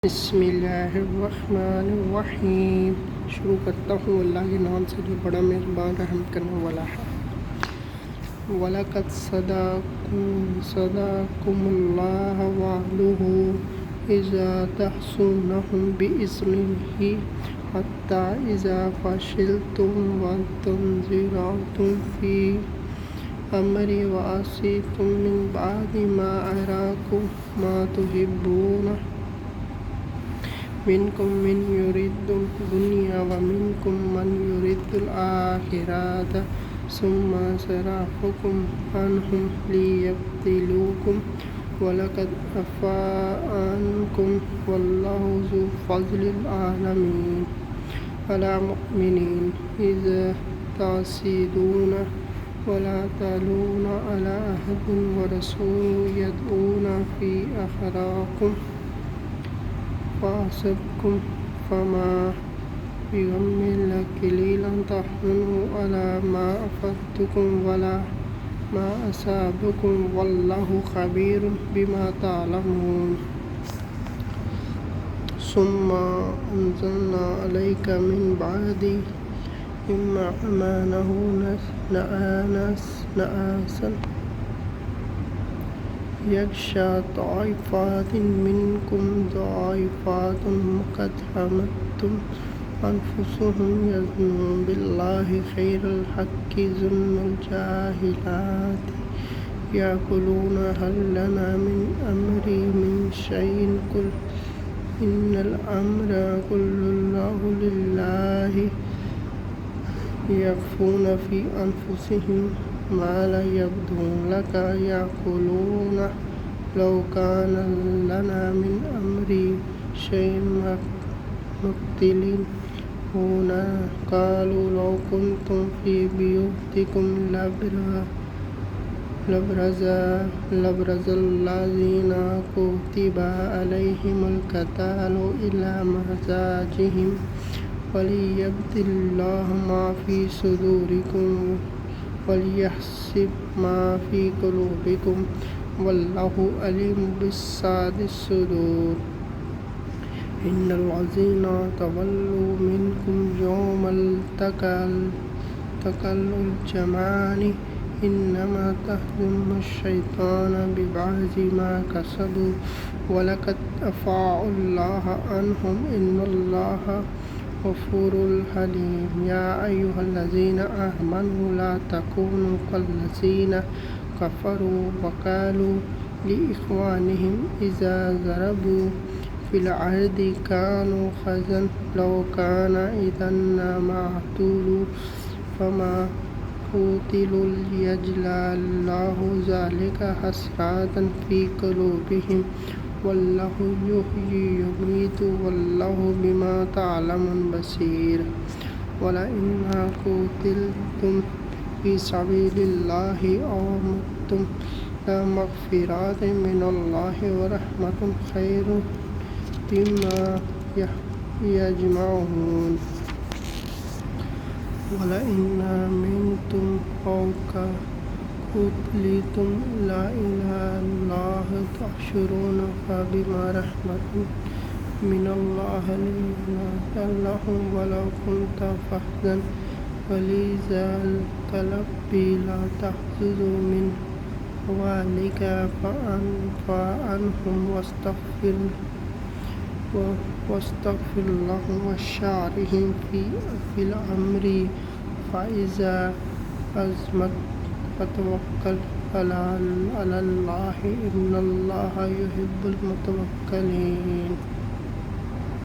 بسم اللہ الرحمن الرحیم۔ شروع کرتا ہوں اللہ کے نام سے جو بڑا مہربان رحم کرنے والا ہے۔ وَلَقَدْ صَدَقَكُمُ اللَّهُ وَعْدَهُ إِذَا تَحْسُونَهُم بِإِذْنِهِ حَتَّى إِذَا فَشِلْتُمْ وَتَنَازَعْتُمْ فِي الْأَمْرِ وَعَصَيْتُم مِّن بَعْدِ مَا أَرَاكُم مَّا تُحِبُّونَ مِنكُم مَّن يُرِيدُ الدُّنْيَا وَمِنكُم مَّن يُرِيدُ الْآخِرَةَ ثُمَّ صَرَفَكُمْ عَنْهُمْ لِيَبْتَلِيَكُمْ وَلَقَدْ عَفَا عَنكُمْ وَاللَّهُ ذُو فَضْلٍ عَلَى الْمُؤْمِنِينَ إِذْ تُعْسِرُونَ وَلَا تَعْلُونَ عَلَى أَحَدٍ وَرَسُولُهُ يَدْعُوكُمْ فِي أُخْرَاكُمْ فَأَصَابَكُمْ فَمَا بِغَمٍّ قَلِيلًا تَحْزَنُوا عَلَى مَا فَاتَكُمْ وَلَا مَا أَصَابَكُمْ وَاللَّهُ خَبِيرٌ بِمَا تَعْمَلُونَ ثُمَّ أَنزَلْنَا عَلَيْكَ مِن بَعْدِ الْغَمَّامِ نُعَاسًا يَغْشَىٰ طَائِفَةً مِّنكُمْ وَطَائِفَةٌ قَدْ أَهْمَتْهُمُ أَنفُسُهُمْ يَظُنُّونَ بِاللَّهِ غَيْرَ الْحَقِّ ظَنَّ الْجَاهِلِيَّةِ يَقُولُونَ هَل لَّنَا مِنْ أَمْرِنَا مِنْ شَيْءٍ قُلْ إِنَّ الْأَمْرَ كُلُّهُ لِلَّهِ يَخْفُونَ فِي أَنفُسِهِم مَّا لَا يَبْدُونَ لَكَ يَقُولُونَ لَوْ كَانَ لَنَا مِنْ أَمْرِنَا شَيْءٌ مَّا قُتِلْنَا هُنَا قَالُوا لَوْ كُنتُمْ فِي بُيُوتِكُمْ لَبَرَزَ الَّذِينَ كُتِبَ عَلَيْهِمُ الْقِتَالُ إِلَىٰ مَضَاجِعِهِمْ وَلِيَبْتَلِيَ اللَّهُ مَا فِي صُدُورِكُمْ وَلِيَحْصِيَ مَا فِي قُلُوبِكُمْ وَاللَّهُ عَلِيمٌ بِذَاتِ الصُّدُورِ إِنَّ الَّذِينَ تَوَلَّوْا مِنكُمْ يَوْمَ الْتَقَى الْجَمْعَانِ إِنَّمَا يَتَعَاقَبُ الشَّيْطَانُ بِبَعْضِ مَا كَسَبُوا وَلَقَدْ عَفَا اللَّهُ عَنْهُمْ إِنَّ اللَّهَ غَفُورٌ حَلِيمٌ يَا أَيُّهَا الَّذِينَ آمَنُوا لَا تَكُونُوا كَالَّذِينَ كَفَرُوا وَقَالُوا لِإِخْوَانِهِمْ إِذَا ضَرَبُوا فِي الْأَرْضِ كَانُوا غَزًّا لَوْ كَانُوا عِندَنَا مَا قَاتَلُوا فَمَا قُتِلُوا لِيَجْعَلَ اللَّهُ ذَلِكَ حَسْرَةً فِي قُلُوبِهِمْ وَاللَّهُ يُحْيِي وَيُمِيتُ وَاللَّهُ بِمَا تَعْمَلُونَ بَصِيرٌ وَلَئِن قُتِلْتُمْ فِي سَبِيلِ اللَّهِ أَوْ مُتُّمْ لَمَغْفِرَةٌ مِّنَ اللَّهِ وَرَحْمَةٌ خَيْرٌ مِّمَّا يَجْمَعُونَ وَلَئِنْ آمَنْتُمْ أَوْ قُتِلْتُمْ إِلَى اللَّهِ تُحْشَرُونَ فَبِمَا رَحْمَةٍ مِّنَ اللَّهِ لِنتَ لَهُمْ وَلَوْ كُنتَ فَظًّا غَلِيظَ الْقَلْبِ لَانفَضُّوا مِنْ حَوْلِكَ فَاعْفُ عَنْهُمْ وَاسْتَغْفِرْ لَهُمْ وَشَاوِرْهُمْ فِي الْأَمْرِ فَإِذَا عَزَمْتَ فَتَوَكَّلْ عَلَى اللَّهِ إِنَّ اللَّهَ يُحِبُّ الْمُتَوَكِّلِينَ